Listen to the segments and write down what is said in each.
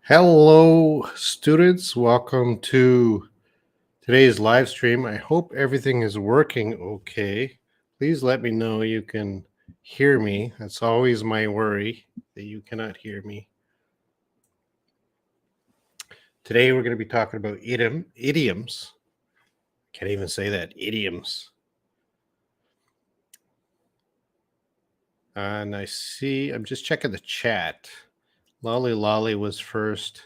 Hello, students. Welcome to today's live stream. I hope everything is working okay. Please let me know you can hear me. That's always my worry that you cannot hear me. Today we're going to be talking about idioms. Can't even say that. Idioms. And I'm just checking the chat. Lolly was first.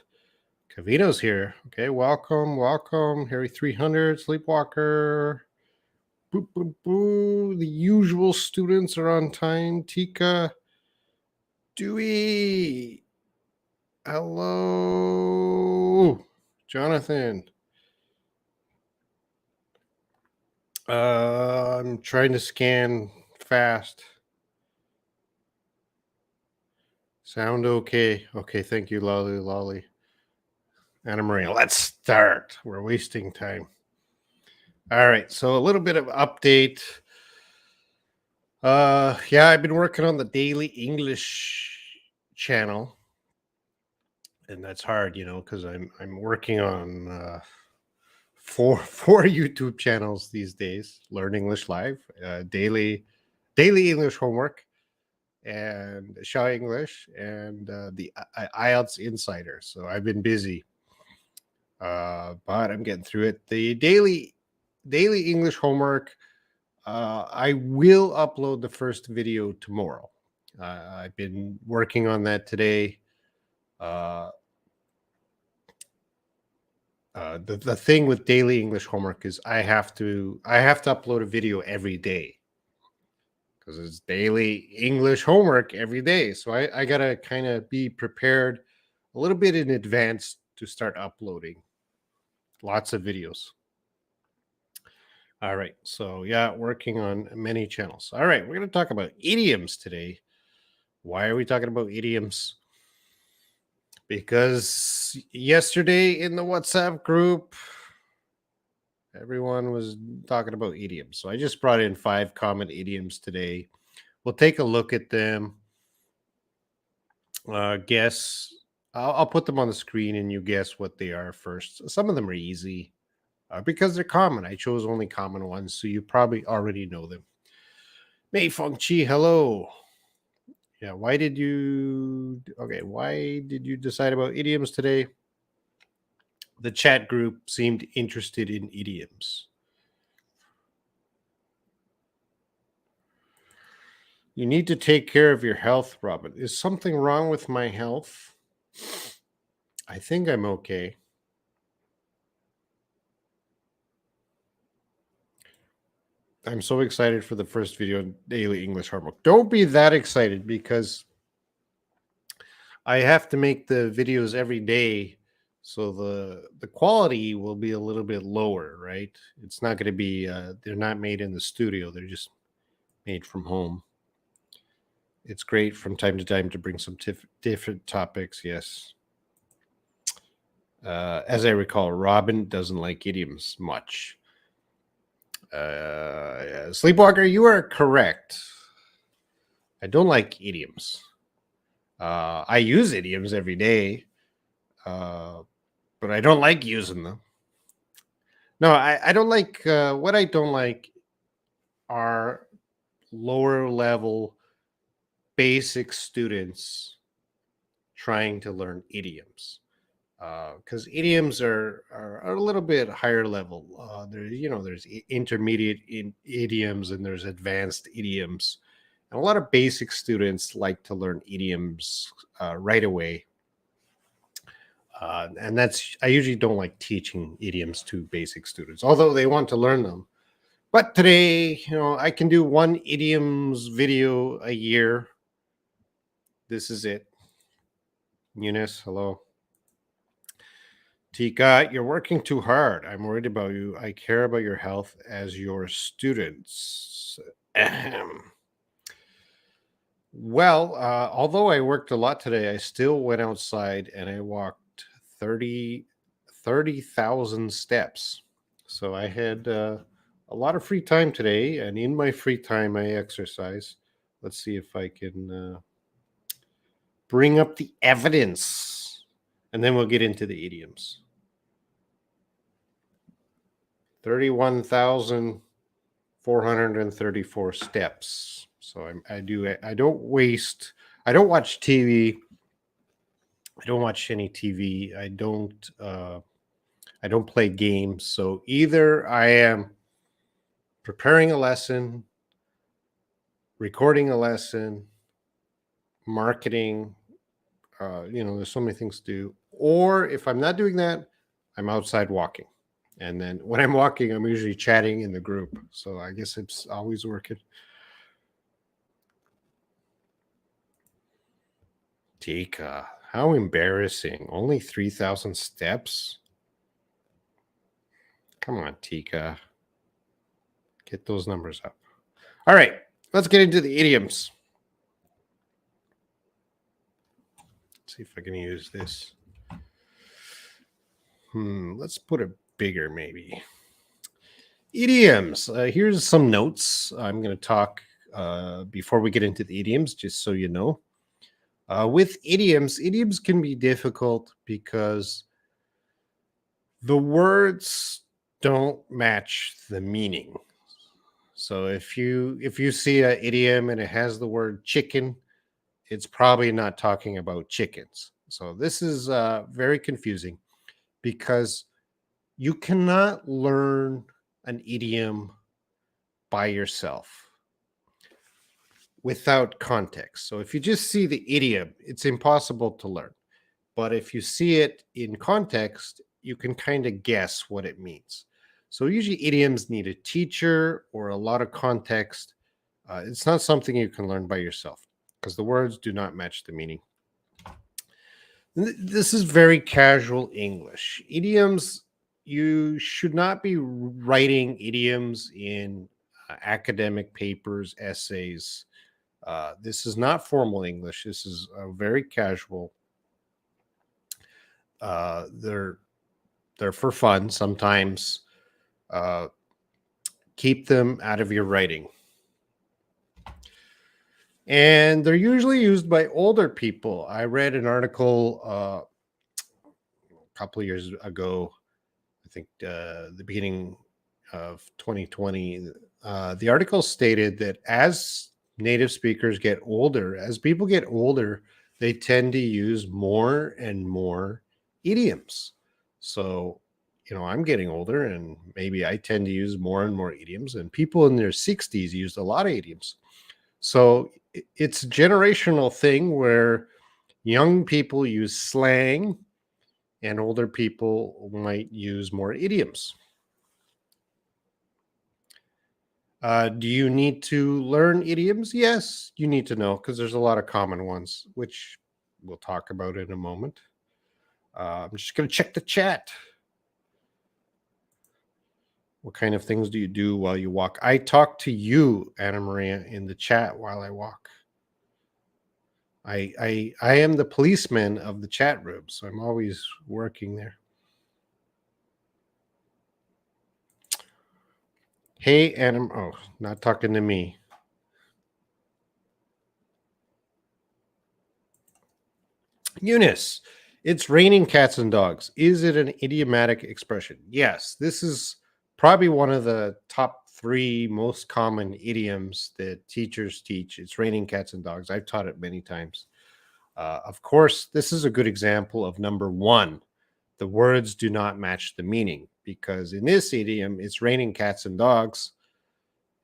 Cavito's here. Okay, welcome. Harry 300, Sleepwalker. Boo, boo, boo. The usual students are on time. Tika, Dewey. Hello, Jonathan. I'm trying to scan fast. Sound okay? Okay, thank you, Lolly. Anna Maria, let's start. We're wasting time. All right, so a little bit of update. Yeah, I've been working on the daily English channel, and that's hard, because I'm working on four YouTube channels these days: Learn English Live, daily English homework, and Shy English, and the IELTS Insider. So I've been busy, but I'm getting through it. The daily English homework. I will upload the first video tomorrow. I've been working on that today. The thing with daily English homework is I have to upload a video every day because it's daily English homework every day. So I gotta kind of be prepared a little bit in advance to start uploading lots of videos. All right. So yeah, working on many channels. All right, we're gonna talk about idioms today. Why are we talking about idioms? Because yesterday in the WhatsApp group, everyone was talking about idioms. So I just brought in 5 common idioms today. We'll take a look at them. Guess. I'll put them on the screen and you guess what they are first. Some of them are easy because they're common. I chose only common ones, so you probably already know them. Mei Feng Chi, hello. Yeah, why did you decide about idioms today? The chat group seemed interested in idioms. You need to take care of your health, Robin. Is something wrong with my health? I think I'm okay. I'm so excited for the first video on daily English homework. Don't be that excited because I have to make the videos every day, so the quality will be a little bit lower, right? It's not going to be they're not made in the studio, they're just made from home. It's great from time to time to bring some different topics, yes. As I recall, Robin doesn't like idioms much. Yeah. Sleepwalker, you are correct. I don't like idioms. I use idioms every day, but I don't like using them. No, I don't like. What I don't like are lower level basic students trying to learn idioms. Because idioms are a little bit higher level. There's intermediate idioms and there's advanced idioms. And a lot of basic students like to learn idioms right away. And I usually don't like teaching idioms to basic students, although they want to learn them. But today, I can do one idioms video a year. This is it. Eunice, hello. Tika, you're working too hard. I'm worried about you. I care about your health as your students. Ahem. Well, although I worked a lot today, I still went outside and I walked 30,000 steps. So I had a lot of free time today. And in my free time, I exercise. Let's see if I can bring up the evidence. and then we'll get into the idioms. 31,434 steps. So I don't watch TV. I don't watch any TV. I don't play games. So either I am preparing a lesson, recording a lesson, marketing, there's so many things to do. Or if I'm not doing that, I'm outside walking. And then when I'm walking, I'm usually chatting in the group. So I guess it's always working. Tika, how embarrassing. Only 3,000 steps? Come on, Tika. Get those numbers up. All right, let's get into the idioms. Let's see if I can use this. Let's put it bigger, maybe. Idioms. Here's some notes. I'm going to talk before we get into the idioms, just so you know. With idioms can be difficult because the words don't match the meaning. So if you see an idiom and it has the word chicken, it's probably not talking about chickens. So this is very confusing because you cannot learn an idiom by yourself without context. So if you just see the idiom, it's impossible to learn. But if you see it in context, you can kind of guess what it means. So usually idioms need a teacher or a lot of context. It's not something you can learn by yourself because the words do not match the meaning. This is very casual English. Idioms, you should not be writing idioms in academic papers, essays. This is not formal English. This is very casual. They're for fun sometimes. Keep them out of your writing. And they're usually used by older people. I read an article a couple of years ago, I think the beginning of 2020. The article stated that as native speakers get older, as people get older, they tend to use more and more idioms. So, I'm getting older and maybe I tend to use more and more idioms, and people in their 60s used a lot of idioms. So it's a generational thing where young people use slang and older people might use more idioms. Do you need to learn idioms? Yes, you need to know because there's a lot of common ones, which we'll talk about in a moment. I'm just going to check the chat. What kind of things do you do while you walk? I talk to you, Anna Maria, in the chat while I walk. I am the policeman of the chat room, so I'm always working there. Hey, Anna. Oh, not talking to me. Eunice, it's raining cats and dogs. Is it an idiomatic expression? Yes, this is probably one of the top 3 most common idioms that teachers teach. It's raining cats and dogs. I've taught it many times. Of course, this is a good example of number 1. The words do not match the meaning because in this idiom, it's raining cats and dogs.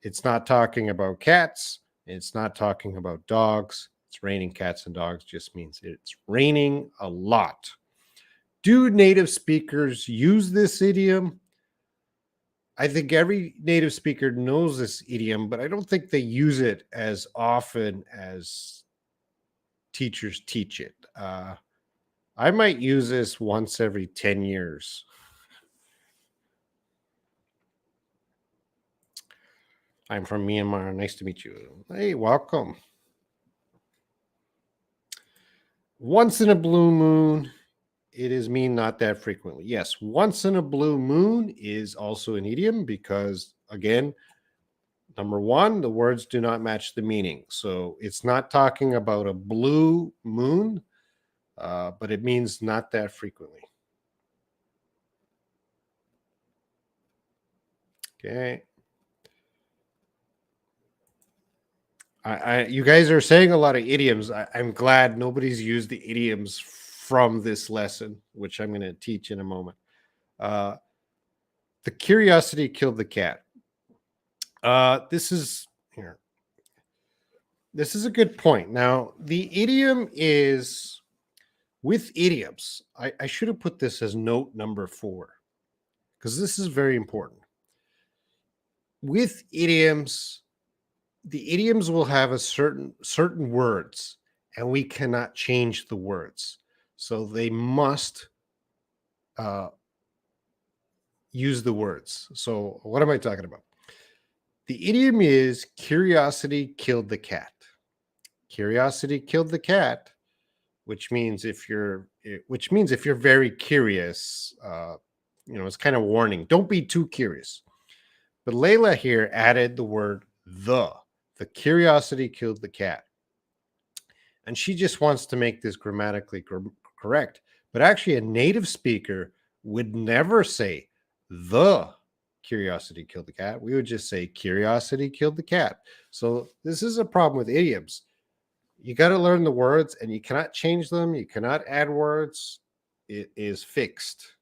It's not talking about cats. It's not talking about dogs. It's raining cats and dogs just means it's raining a lot. Do native speakers use this idiom? I think every native speaker knows this idiom, but I don't think they use it as often as teachers teach it. I might use this once every 10 years. I'm from Myanmar. Nice to meet you. Hey, welcome. Once in a blue moon, it is mean not that frequently. Yes, once in a blue moon is also an idiom because, again, number 1, the words do not match the meaning. So it's not talking about a blue moon. but it means not that frequently. Okay. You guys are saying a lot of idioms. I'm glad nobody's used the idioms from this lesson, which I'm going to teach in a moment. The curiosity killed the cat. This is here. This is a good point. Now, the idiom is with idioms. I should have put this as note number 4 because this is very important. With idioms, the idioms will have a certain words, and we cannot change the words, so they must use the words. So what am I talking about? The idiom is curiosity killed the cat. Curiosity killed the cat, which means if you're very curious, it's kind of warning. Don't be too curious. But Layla here added the word the. The curiosity killed the cat. And she just wants to make this grammatically correct. But actually, a native speaker would never say the curiosity killed the cat. We would just say curiosity killed the cat. So this is a problem with idioms. You got to learn the words and you cannot change them. You cannot add words. It is fixed.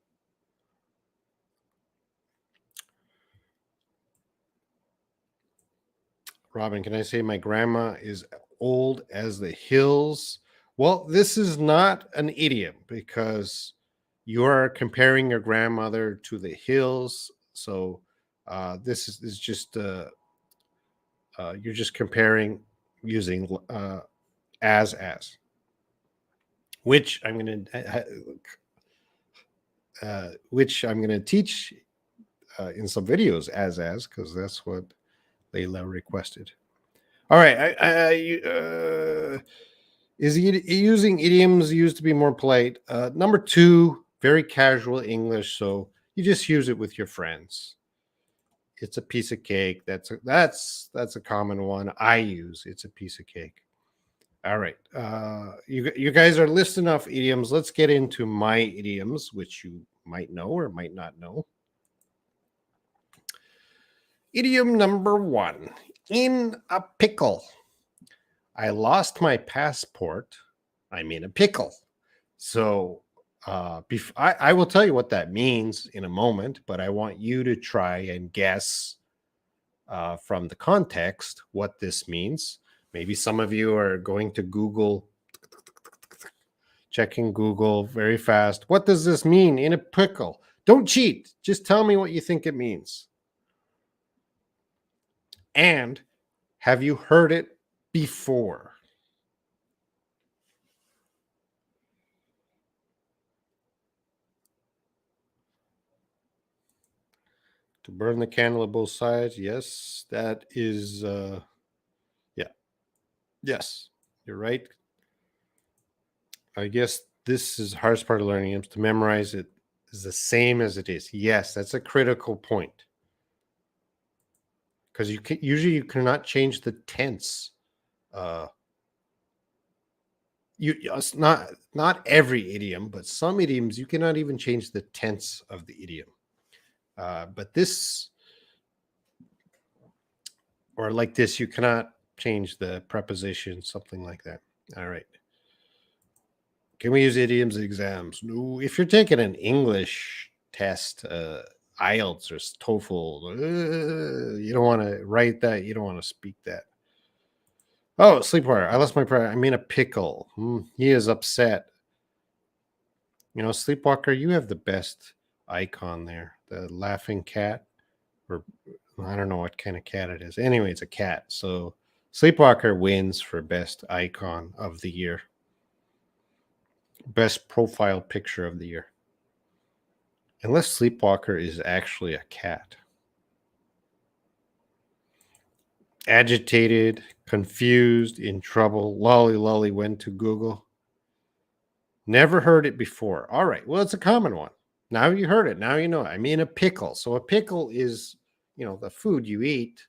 Robin, can I say my grandma is old as the hills? Well, this is not an idiom because you are comparing your grandmother to the hills. So this is just you're just comparing using as, which I'm going to teach in some videos as because that's what Layla requested. All right. Is using idioms used to be more polite? Number 2, very casual English. So you just use it with your friends. It's a piece of cake. That's a common one I use. It's a piece of cake. All right. You guys are listing off idioms. Let's get into my idioms, which you might know or might not know. Idiom number 1, in a pickle. I lost my passport. I'm in a pickle. So I will tell you what that means in a moment, but I want you to try and guess from the context what this means. Maybe some of you are going to Google, checking Google very fast. What does this mean in a pickle? Don't cheat. Just tell me what you think it means. And have you heard it before? To burn the candle at both sides. Yes, that is, yeah. Yes, you're right. I guess this is the hardest part of learning idioms. To memorize it is the same as it is. Yes, that's a critical point. Because usually you cannot change the tense. It's not every idiom, but some idioms you cannot even change the tense of the idiom. But this, or like this, you cannot change the preposition, something like that. All right. Can we use idioms in exams? No. If you're taking an English test, IELTS or TOEFL, you don't want to write that. You don't want to speak that. Oh, Sleepwalker. I lost my pride. I'm in a pickle. He is upset. Sleepwalker, you have the best icon there. The laughing cat. Or I don't know what kind of cat it is. Anyway, it's a cat. So Sleepwalker wins for best icon of the year. Best profile picture of the year. Unless Sleepwalker is actually a cat. Agitated, confused, in trouble. Lolly went to Google. Never heard it before. All right. Well, it's a common one. Now you heard it. Now you know it. I'm in a pickle. So a pickle is, the food you eat.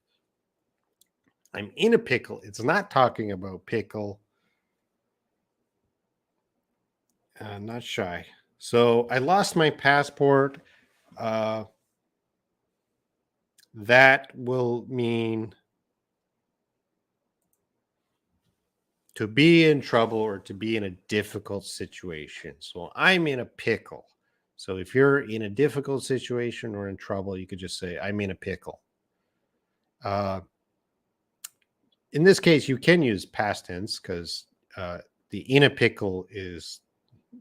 I'm in a pickle. It's not talking about pickle. Not shy. So I lost my passport. Uh, that will mean to be in trouble or to be in a difficult situation. So I'm in a pickle. So if you're in a difficult situation or in trouble, you could just say, I'm in a pickle. Uh, in this case, you can use past tense because the in a pickle is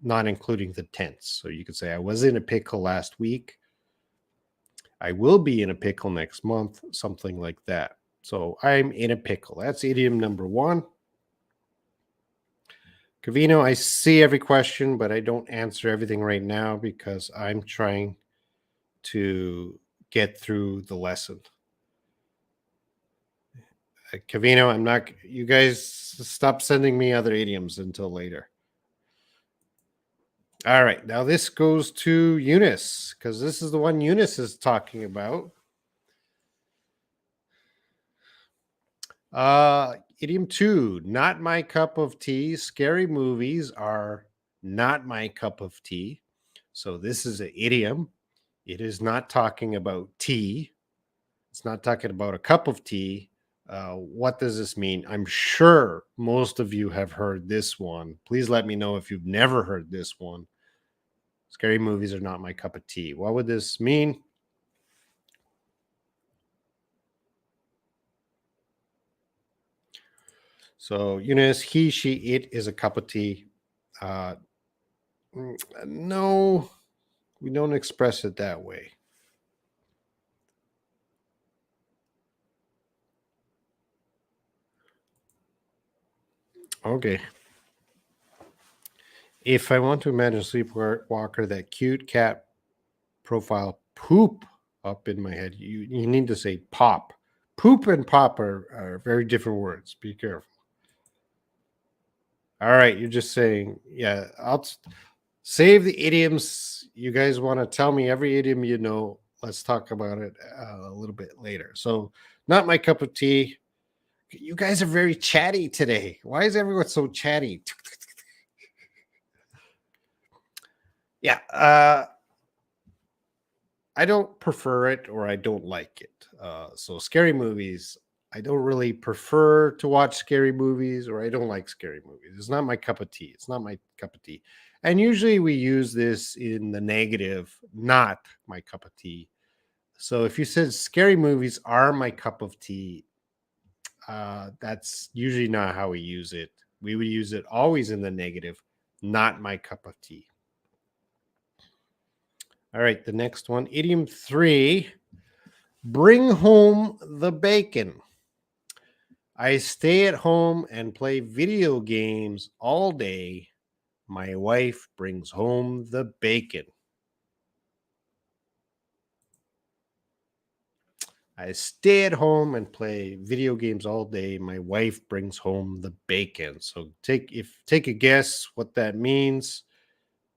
not including the tense. So you could say, I was in a pickle last week. I will be in a pickle next month, something like that. So I'm in a pickle. That's idiom number one. Cavino, I see every question, but I don't answer everything right now because I'm trying to get through the lesson. Cavino, I'm not, you guys stop sending me other idioms until later. All right, now this goes to Eunice because this is the one Eunice is talking about. Idiom two, not my cup of tea. Scary movies are not my cup of tea. So this is an idiom. It is not talking about tea. It's not talking about a cup of tea. What does this mean? I'm sure most of you have heard this one. Please let me know if you've never heard this one. Scary movies are not my cup of tea. What would this mean? So, Eunice, he, she, it is a cup of tea. Uh, no, we don't express it that way. Okay. If I want to imagine a sleepwalker, that cute cat profile poop up in my head, you need to say pop. Poop and pop are very different words. Be careful. All right, you're just saying, yeah, save the idioms. You guys want to tell me every idiom you know. Let's talk about it a little bit later. So, not my cup of tea. You guys are very chatty today. Why is everyone so chatty? Yeah, I don't prefer it or I don't like it. So scary movies, I don't really prefer to watch scary movies or I don't like scary movies. It's not my cup of tea. It's not my cup of tea. And usually we use this in the negative, not my cup of tea. So if you said scary movies are my cup of tea, that's usually not how we use it. We would use it always in the negative, not my cup of tea. All right, the next one, idiom three, bring home the bacon. I stay at home and play video games all day. My wife brings home the bacon. I stay at home and play video games all day. My wife brings home the bacon. So take a guess what that means.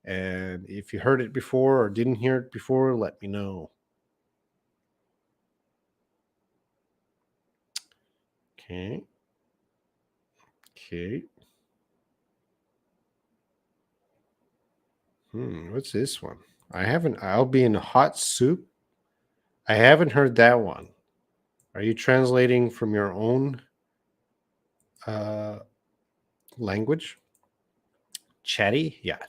And if you heard it before or didn't hear it before, let me know. Okay. Okay. What's this one? I'll be in hot soup. I haven't heard that one. Are you translating from your own uh, language? Chatty? Yeah.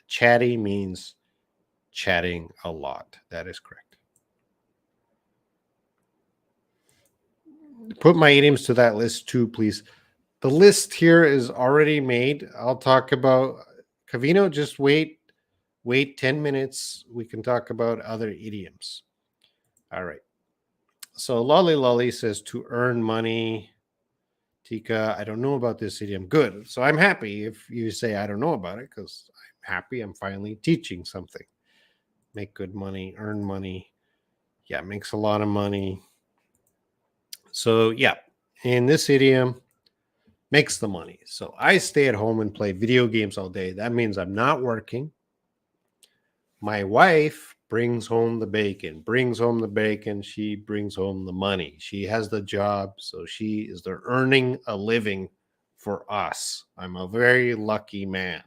Chatty means chatting a lot. That is correct. Put my idioms to that list too, please. The list here is already made. I'll talk about Cavino. Just wait 10 minutes. We can talk about other idioms. All right. So Lolly Lolly says to earn money. Tika, I don't know about this idiom. Good. So I'm happy if you say I don't know about it because I'm happy I'm finally teaching something. Make good money, earn money. Yeah, makes a lot of money. So, yeah, in this idiom, makes the money. So I stay at home and play video games all day. That means I'm not working. My wife brings home the bacon, brings home the bacon. She brings home the money. She has the job. So she is there earning a living for us. I'm a very lucky man.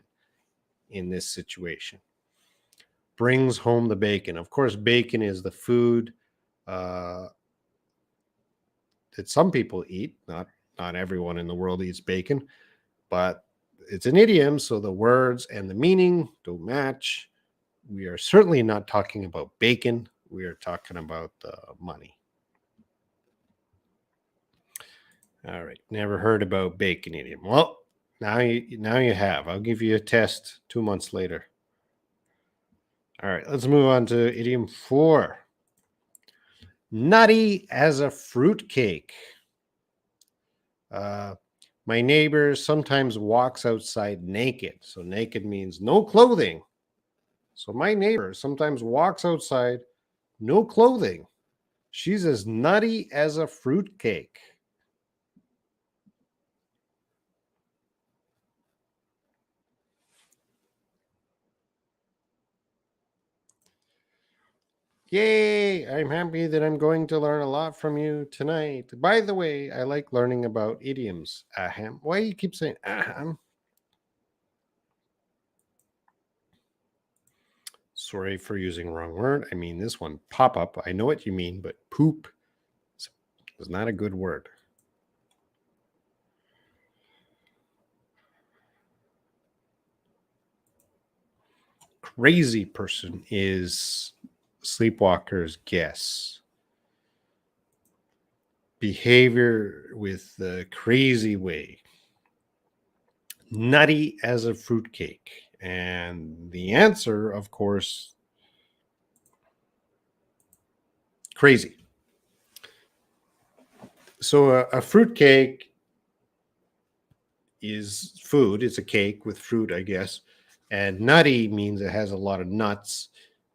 in this situation. Brings home the bacon. Of course, bacon is the food that some people eat. Not everyone in the world eats bacon, but it's an idiom, so the words and the meaning don't match. We are certainly not talking about bacon. We are talking about money. All right. Never heard about bacon idiom. Well, now you have. I'll give you a test 2 months later. All right. Let's move on to idiom 4. Nutty as a fruitcake. My neighbor sometimes walks outside naked. So naked means no clothing. So my neighbor sometimes walks outside, no clothing. She's as nutty as a fruitcake. Yay! I'm happy that I'm going to learn a lot from you tonight. By the way, I like learning about idioms. Ahem. Why do you keep saying ahem? Sorry for using the wrong word. I mean this one, pop up. I know what you mean, but poop is not a good word. Crazy person is sleepwalker's guess. Behavior with the crazy way. Nutty as a fruitcake. And the answer, of course, crazy. So a fruitcake is food. It's a cake with fruit, I guess. And nutty means it has a lot of nuts.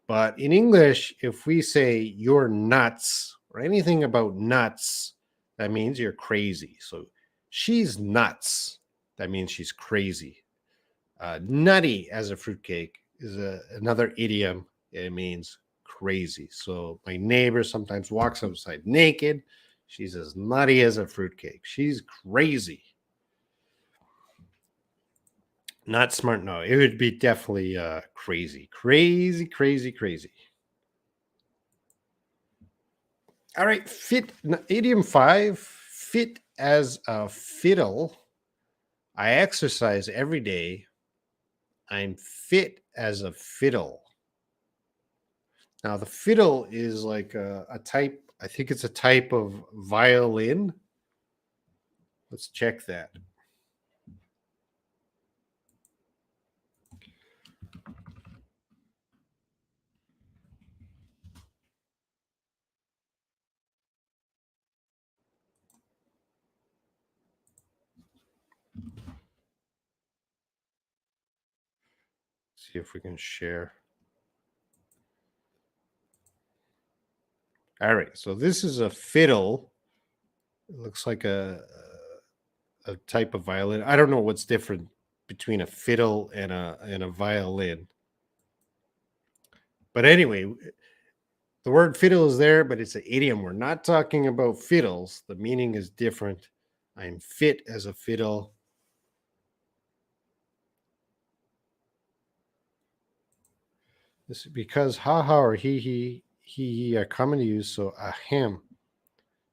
But in English, if we say you're nuts or anything about nuts, that means you're crazy. So she's nuts. That means she's crazy. Nutty as a fruitcake is another idiom. It means crazy. So my neighbor sometimes walks outside naked. She's as nutty as a fruitcake. She's crazy. Not smart. No, it would be definitely crazy. Crazy. All right. Idiom 5. Fit as a fiddle. I exercise every day. I'm fit as a fiddle. Now, the fiddle is like a type, I think it's a type of violin. Let's check that. See if we can share. All right, so this is a fiddle. It looks like a type of violin. I don't know what's different between a fiddle and a violin. But anyway, the word fiddle is there, but it's an idiom. We're not talking about fiddles. The meaning is different. I'm fit as a fiddle. This is because ha or he are common to use. So ahem.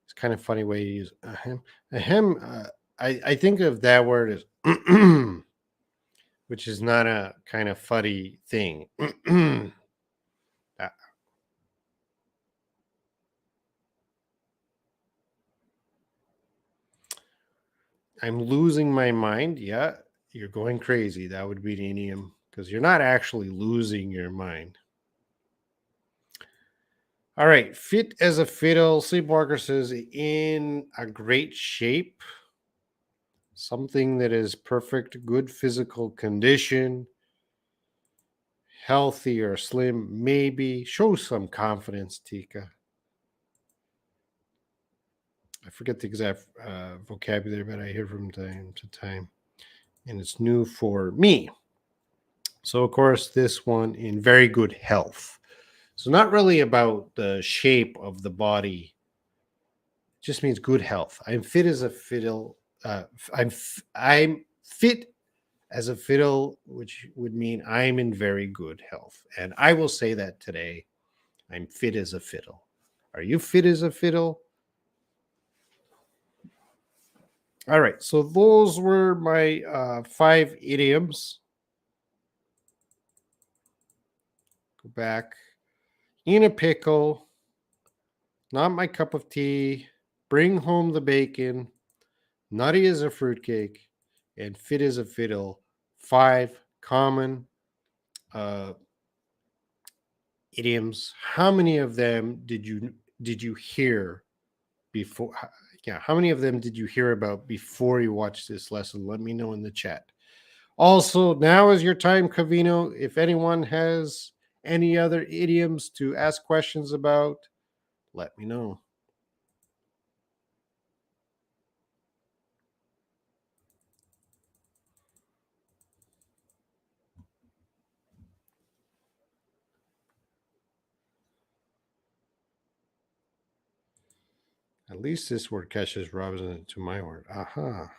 It's kind of funny way to use ahem. Ahem. I think of that word as which is not a kind of funny thing. I'm losing my mind. Yeah, you're going crazy. That would be an idiom because you're not actually losing your mind. All right, fit as a fiddle. Sleepwalker says in a great shape. Something that is perfect, good physical condition, healthy or slim, maybe. Show some confidence, Tika. I forget the exact vocabulary, but I hear from time to time. And it's new for me. So, of course, this one in very good health. So, not really about the shape of the body, it just means good health. I'm fit as a fiddle. I'm fit as a fiddle, which would mean I'm in very good health. And I will say that today. I'm fit as a fiddle. Are you fit as a fiddle? All right. So those were my 5 idioms. Go back. In a pickle. Not my cup of tea. Bring home the bacon. Nutty as a fruitcake. And fit as a fiddle. 5 common uh, idioms. How many of them did you hear before? Yeah, how many of them did you hear about before you watched this lesson? Let me know in the chat. Also, now is your time, Cavino. If anyone has any other idioms to ask questions about, let me know. At least this word catches Robinson to my word. Aha.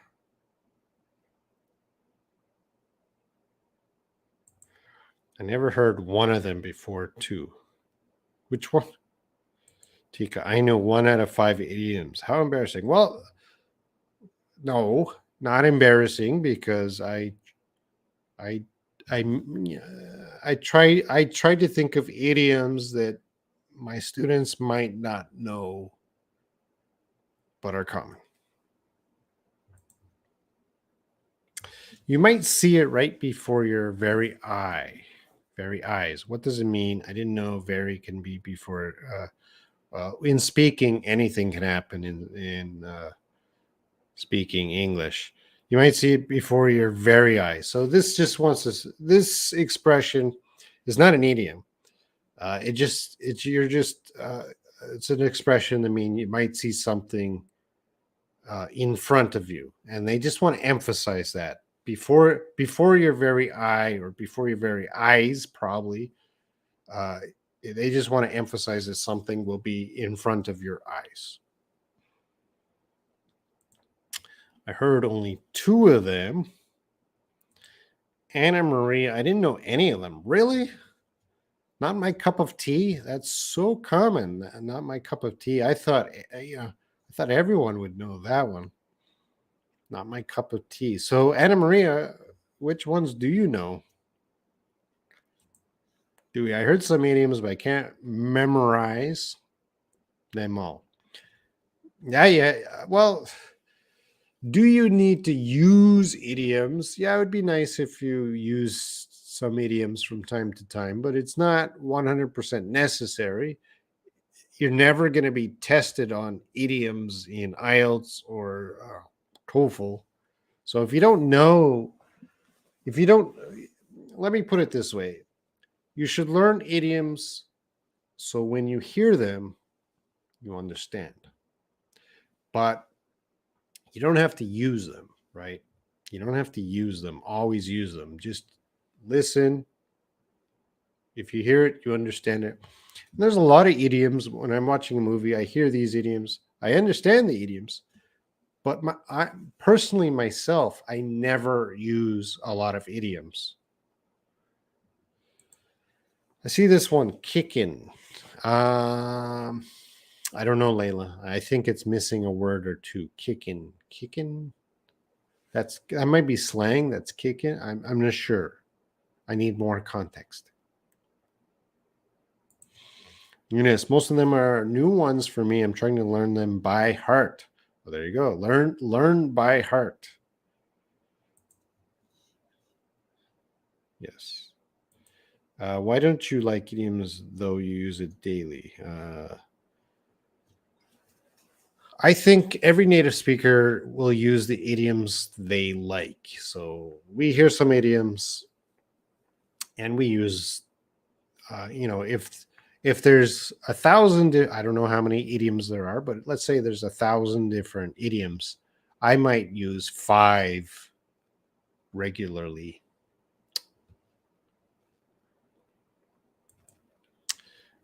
I never heard one of them before, too. Which one? Tika, I know 1 out of 5 idioms. How embarrassing. Well, no, not embarrassing because I I I try to think of idioms that my students might not know but are common. You might see it right before your very eyes. What does it mean? I didn't know very can be before. In speaking, anything can happen in speaking English. You might see it before your very eyes. So this just wants us. This expression is not an idiom. It's an expression. I mean, you might see something in front of you, and they just want to emphasize that before your very eye or before your very eyes, probably. Uh, they just want to emphasize that something will be in front of your eyes. I heard only 2 of them. Anna Maria, I didn't know any of them. Really? Not my cup of tea. That's so common. Not my cup of tea. I thought everyone would know that one. Not my cup of tea. So, Anna Maria, which ones do you know? I heard some idioms, but I can't memorize them all. Yeah. Well, do you need to use idioms? Yeah, it would be nice if you use some idioms from time to time, but it's not 100% necessary. You're never going to be tested on idioms in IELTS or TOEFL. So if you don't, let me put it this way: you should learn idioms so when you hear them, you understand. But you don't have to use them, right? You don't have to use them, always use them. Just listen. If you hear it, you understand it. And there's a lot of idioms. When I'm watching a movie, I hear these idioms. I understand the idioms. But personally, myself, I never use a lot of idioms. I see this one, kicking. I don't know, Layla. I think it's missing a word or two. Kicking. That might be slang. That's kicking. I'm not sure. I need more context. Eunice, most of them are new ones for me. I'm trying to learn them by heart. Well, there you go. Learn by heart. Yes. Why don't you like idioms though you use it daily? I think every native speaker will use the idioms they like. So we hear some idioms and we use, if there's 1,000, I don't know how many idioms there are, but let's say there's 1,000 different idioms. I might use 5 regularly.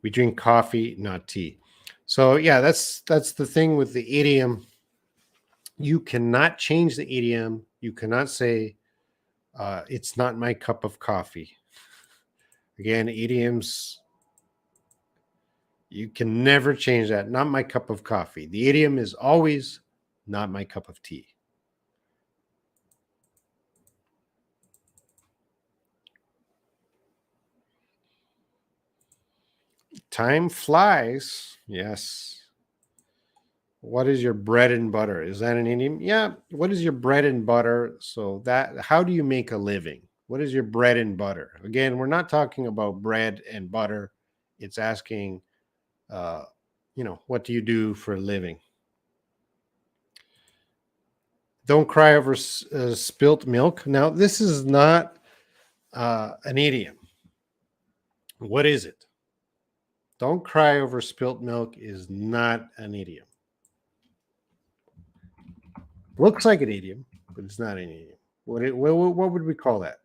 We drink coffee, not tea. So yeah, that's the thing with the idiom. You cannot change the idiom. You cannot say It's not my cup of coffee. Again, idioms, you can never change that. Not my cup of coffee. The idiom is always not my cup of tea. Time flies. Yes. What is your bread and butter? Is that an idiom? Yeah. What is your bread and butter? So that, how do you make a living? What is your bread and butter? Again, we're not talking about bread and butter. It's asking, uh, what do you do for a living? Don't cry over spilt milk. Now, this is not an idiom. What is it? Don't cry over spilt milk is not an idiom. Looks like an idiom, but it's not an idiom. What would we call that?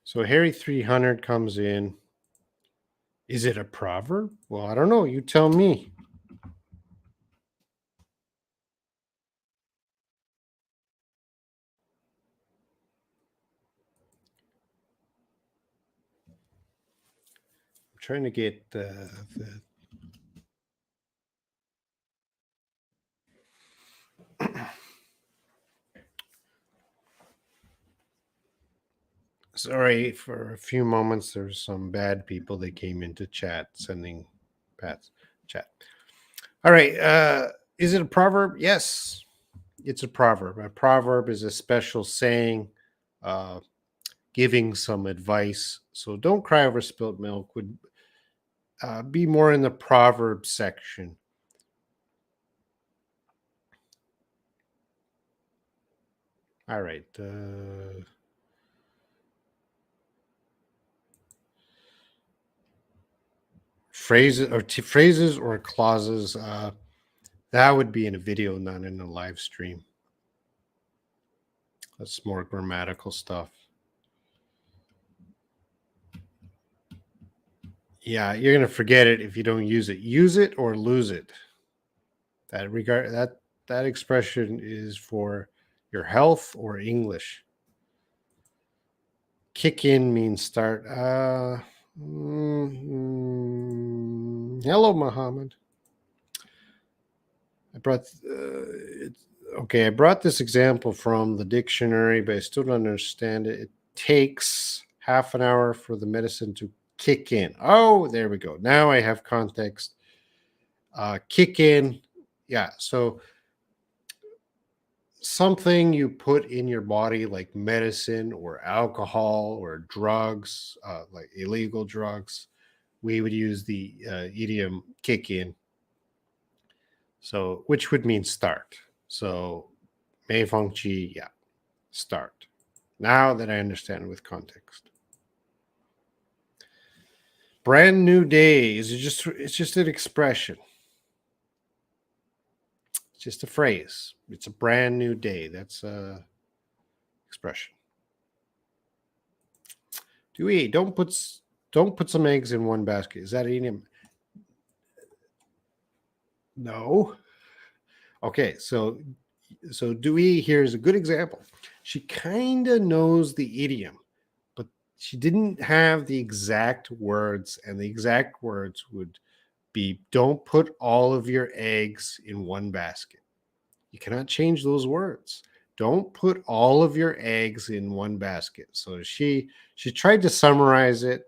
So Harry 300 comes in. Is it a proverb? Well, I don't know. You tell me. I'm trying to get the Sorry for a few moments. There's some bad people that came into chat sending Pat's chat. All right. Is it a proverb? Yes, it's a proverb. A proverb is a special saying, uh, giving some advice. So don't cry over spilt milk would be more in the proverb section. All right. Phrases or clauses. That would be in a video, not in a live stream. That's more grammatical stuff. Yeah, you're gonna forget it if you don't use it. Use it or lose it. That expression is for your health or English. Kick in means start. Hello, Muhammad. I brought okay. I brought this example from the dictionary, but I still don't understand it. It takes half an hour for the medicine to kick in. Oh, there we go. Now I have context. Kick in. Yeah. So something you put in your body, like medicine or alcohol or drugs, like illegal drugs, we would use the idiom kick in. So, which would mean start. So, mei feng qi, yeah, start. Now that I understand with context. Brand new day is it's just an expression. It's just a phrase. It's a brand new day. That's a expression. Dewey, don't put some eggs in one basket. Is that an idiom? No. Okay, so Dewey here is a good example. She kind of knows the idiom, but she didn't have the exact words, and the exact words would be don't put all of your eggs in one basket. You cannot change those words. Don't put all of your eggs in one basket. So she tried to summarize it.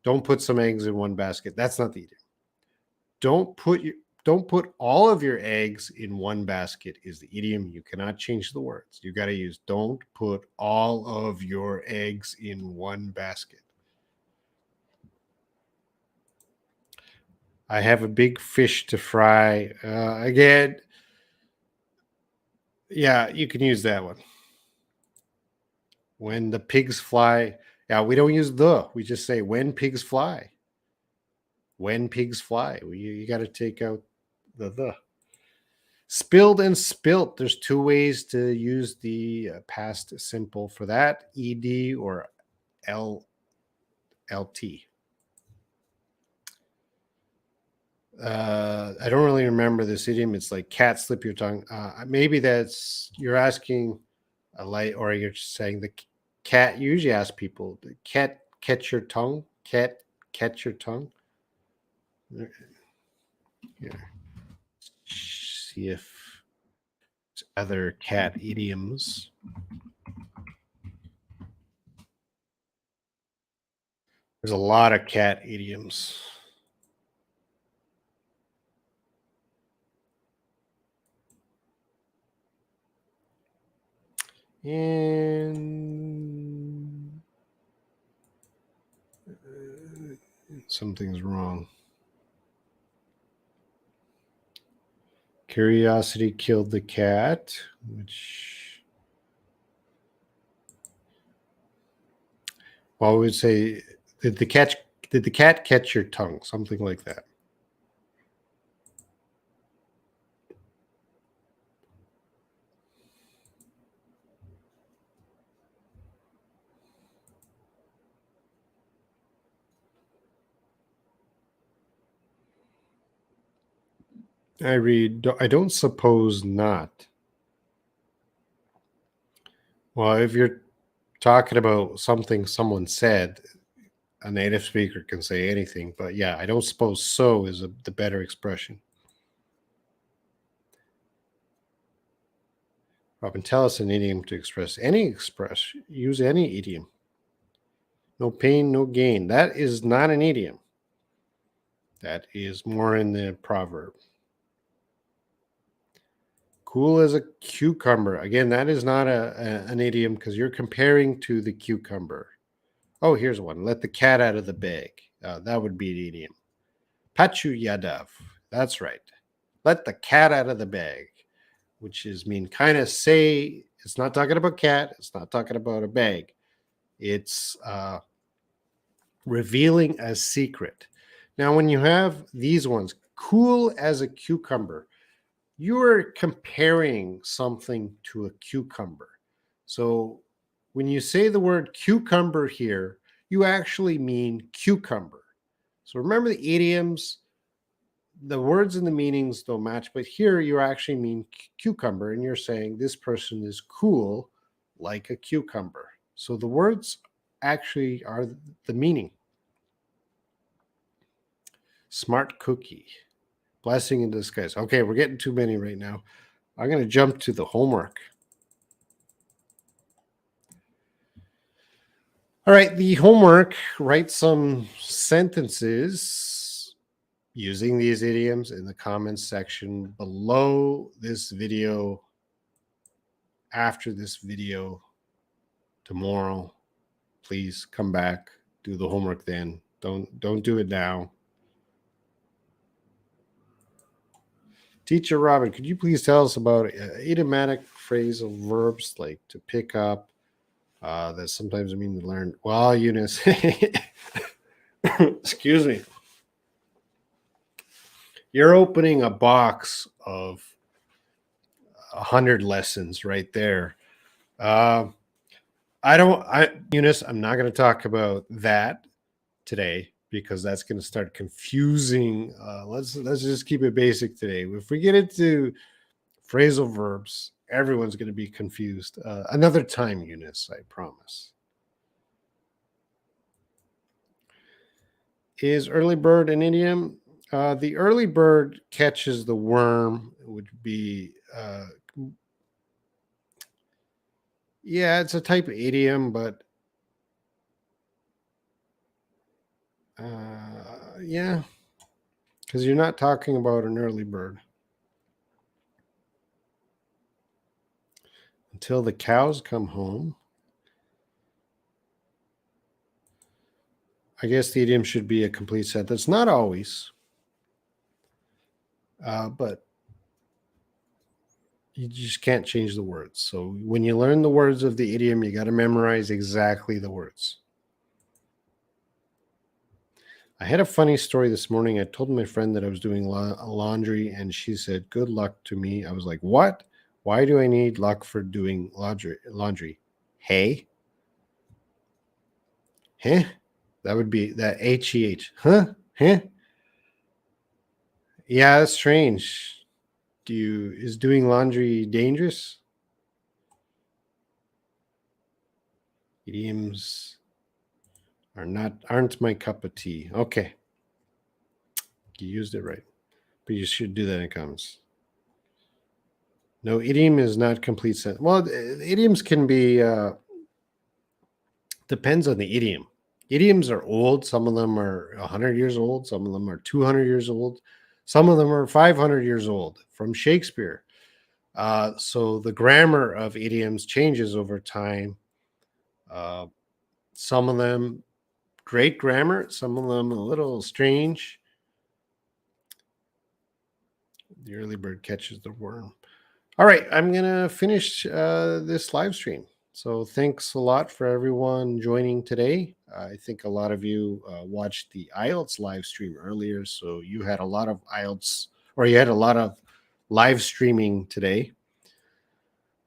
Don't put some eggs in one basket. That's not the idiom. Don't put your don't put all of your eggs in one basket is the idiom. You cannot change the words. You got to use don't put all of your eggs in one basket. I have a big fish to fry. Again, yeah, you can use that one. When the pigs fly. Yeah, we don't use the. We just say when pigs fly. When pigs fly. You got to take out the. Spilled and spilt. There's two ways to use the past simple for that: ed or lt. I don't really remember this idiom. It's like cat slip your tongue. Maybe that's you're asking a light, or you're just saying the cat. You usually ask people, the cat catch your tongue. Cat catch your tongue. Yeah. See if other cat idioms. There's a lot of cat idioms. And something's wrong. Curiosity killed the cat, which, well, we would say, did the cat catch your tongue? Something like that. I read, I don't suppose not. Well, if you're talking about something someone said, a native speaker can say anything, but yeah, I don't suppose so is the better expression. Robin, tell us an idiom to express use any idiom. No pain, no gain. That is not an idiom. That is more in the proverb. Cool as a cucumber. Again, that is not an idiom because you're comparing to the cucumber. Oh, here's one. Let the cat out of the bag. That would be an idiom. Pachu yadav. That's right. Let the cat out of the bag, which is mean kind of say, it's not talking about cat. It's not talking about a bag. It's revealing a secret. Now, when you have these ones, cool as a cucumber, you're comparing something to a cucumber. So when you say the word cucumber here, you actually mean cucumber. So remember the idioms, the words and the meanings don't match, but here you actually mean cucumber, and you're saying this person is cool like a cucumber. So the words actually are the meaning. Smart cookie. Blessing in disguise. Okay, we're getting too many right now. I'm going to jump to the homework. All right, the homework, write some sentences using these idioms in the comments section below this video, after this video, tomorrow. Please come back, do the homework then. Don't do it now. Teacher Robin, could you please tell us about idiomatic phrasal verbs like to pick up, that sometimes mean to learn? Well, Eunice, excuse me. You're opening a box of 100 lessons right there. Eunice, I'm not going to talk about that today because that's going to start confusing. Let's just keep it basic today. If we get into phrasal verbs, everyone's going to be confused. Another time, Eunice, I promise. Is early bird an idiom? The early bird catches the worm would be, yeah, it's a type of idiom, but yeah, because you're not talking about an early bird. Until the cows come home. I guess the idiom should be a complete sentence. Not always. But you just can't change the words. So when you learn the words of the idiom, you got to memorize exactly the words. I had a funny story this morning. I told my friend that I was doing laundry, and she said, "Good luck" to me. I was like, "What? Why do I need luck for doing laundry? Hey? Huh? That would be that H-E-H. Huh? Huh? Yeah, that's strange. Is doing laundry dangerous? Idioms aren't my cup of tea. Okay. You used it right. But you should do that in comments. No, idiom is not complete sentence. Well, idioms can be depends on the idiom. Idioms are old. Some of them are 100 years old. Some of them are 200 years old. Some of them are 500 years old from Shakespeare. So the grammar of idioms changes over time. Uh, some of them great grammar, some of them a little strange. The early bird catches the worm. All right, I'm going to finish this live stream. So thanks a lot for everyone joining today. I think a lot of you watched the IELTS live stream earlier, so you had a lot of IELTS, or you had a lot of live streaming today.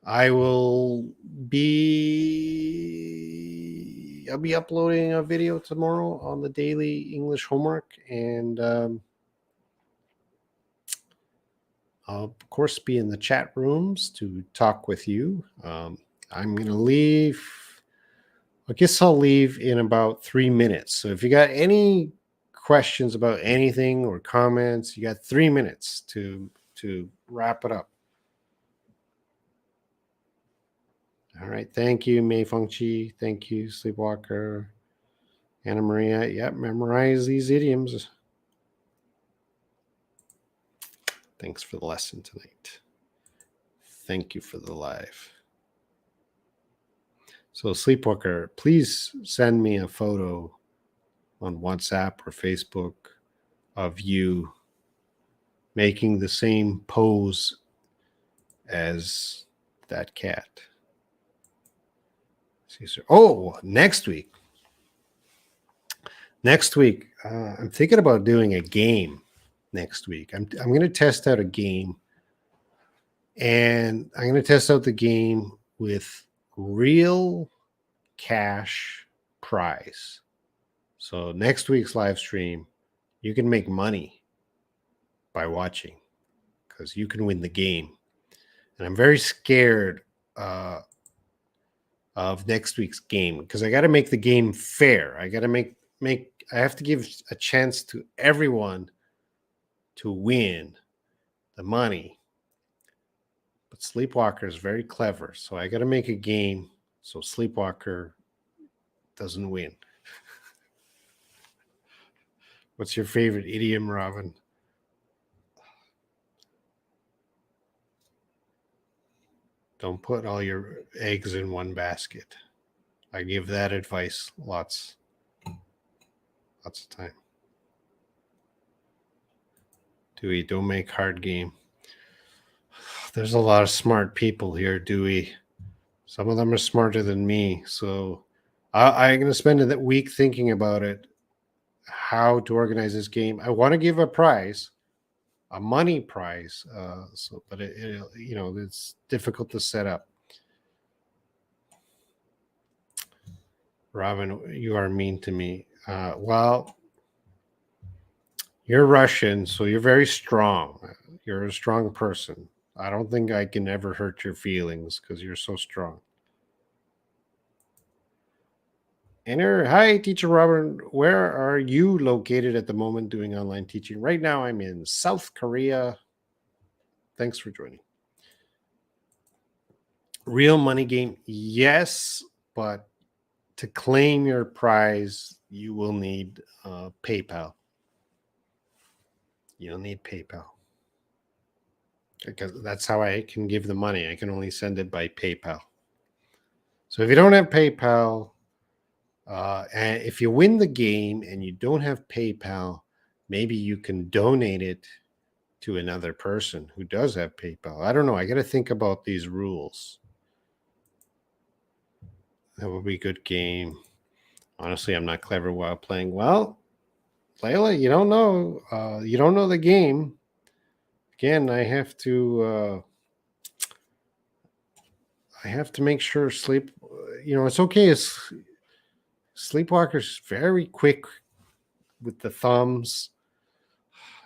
I'll be uploading a video tomorrow on the daily English homework, and I'll of course be in the chat rooms to talk with you. I'm going to leave. I guess I'll leave in about 3 minutes. So if you got any questions about anything or comments, you got 3 minutes to wrap it up. All right. Thank you, Mei Feng Chi. Thank you, Sleepwalker. Anna Maria. Yep, memorize these idioms. Thanks for the lesson tonight. Thank you for the live. So, Sleepwalker, please send me a photo on WhatsApp or Facebook of you making the same pose as that cat. Oh, next week. I'm thinking about doing a game next week. I'm going to test out a game, and I'm going to test out the game with real cash prize. So next week's live stream, you can make money by watching because you can win the game. And I'm very scared of next week's game because I got to make the game fair. I got to I have to give a chance to everyone to win the money. But Sleepwalker is very clever, so I got to make a game so Sleepwalker doesn't win. What's your favorite idiom, Robin? Don't put all your eggs in one basket. I give that advice lots of time. Dewey, don't make hard game. There's a lot of smart people here, Dewey. Some of them are smarter than me. So I'm going to spend a week thinking about it, how to organize this game. I want to give a prize, a money prize. But it's difficult to set up. Robin, you are mean to me. Well, you're Russian, so you're very strong. You're a strong person. I don't think I can ever hurt your feelings because you're so strong. Enter. Hi, Teacher Robin. Where are you located at the moment doing online teaching? Right now, I'm in South Korea. Thanks for joining. Real money game? Yes, but to claim your prize, you will need PayPal. You'll need PayPal. Because that's how I can give the money. I can only send it by PayPal. So if you don't have PayPal, and if you win the game and you don't have PayPal, maybe you can donate it to another person who does have PayPal. I don't know. I got to think about these rules. That would be a good game. Honestly, I'm not clever while playing. Well, Layla, you don't know. You don't know the game. Again, I have to make sure sleep. It's okay. Sleepwalker's very quick with the thumbs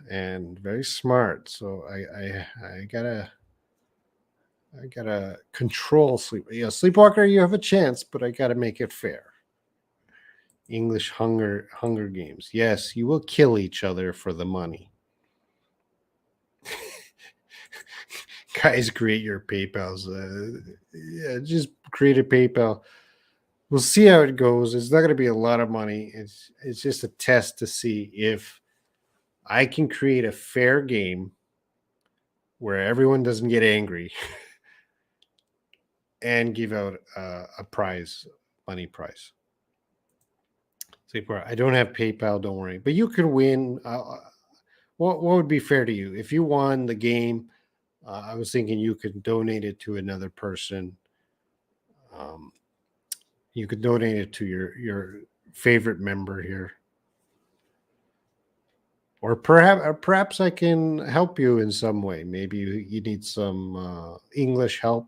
and very smart. So I gotta control sleep. Yeah, Sleepwalker, you have a chance, but I gotta make it fair. English Hunger Games. Yes, you will kill each other for the money. Guys, create your PayPal's. Yeah, just create a PayPal. We'll see how it goes. It's not going to be a lot of money. It's just a test to see if I can create a fair game where everyone doesn't get angry and give out a money prize. I don't have PayPal. Don't worry, but you could win. What would be fair to you if you won the game? I was thinking you could donate it to another person. Um, you could donate it to your favorite member here, or perhaps I can help you in some way. Maybe you need some English help.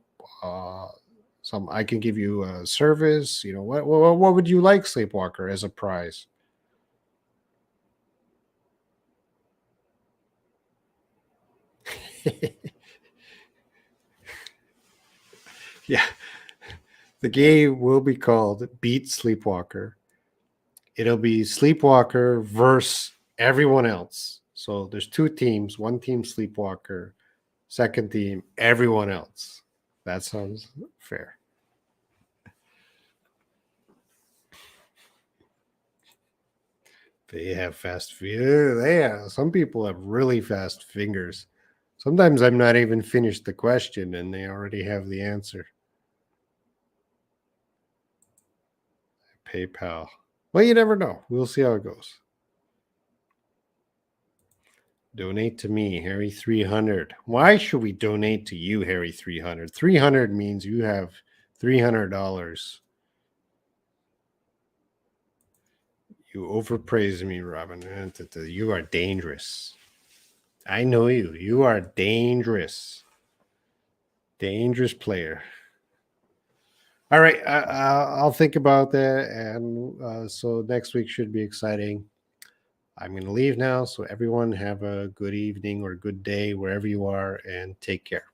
Some I can give you a service. What would you like, Sleepwalker, as a prize? Yeah, the game will be called Beat Sleepwalker. It'll be Sleepwalker versus everyone else. So there's two teams. One team Sleepwalker, second team everyone else. That sounds fair. They have fast fingers. Some people have really fast fingers. Sometimes I'm not even finished the question and they already have the answer. PayPal. Well, you never know. We'll see how it goes. Donate to me, Harry 300. Why should we donate to you, Harry 300? 300 means you have $300. You overpraise me, Robin. You are dangerous. I know you. You are dangerous. Dangerous player. All right. I'll think about that. And so next week should be exciting. I'm going to leave now. So everyone have a good evening or good day wherever you are and take care.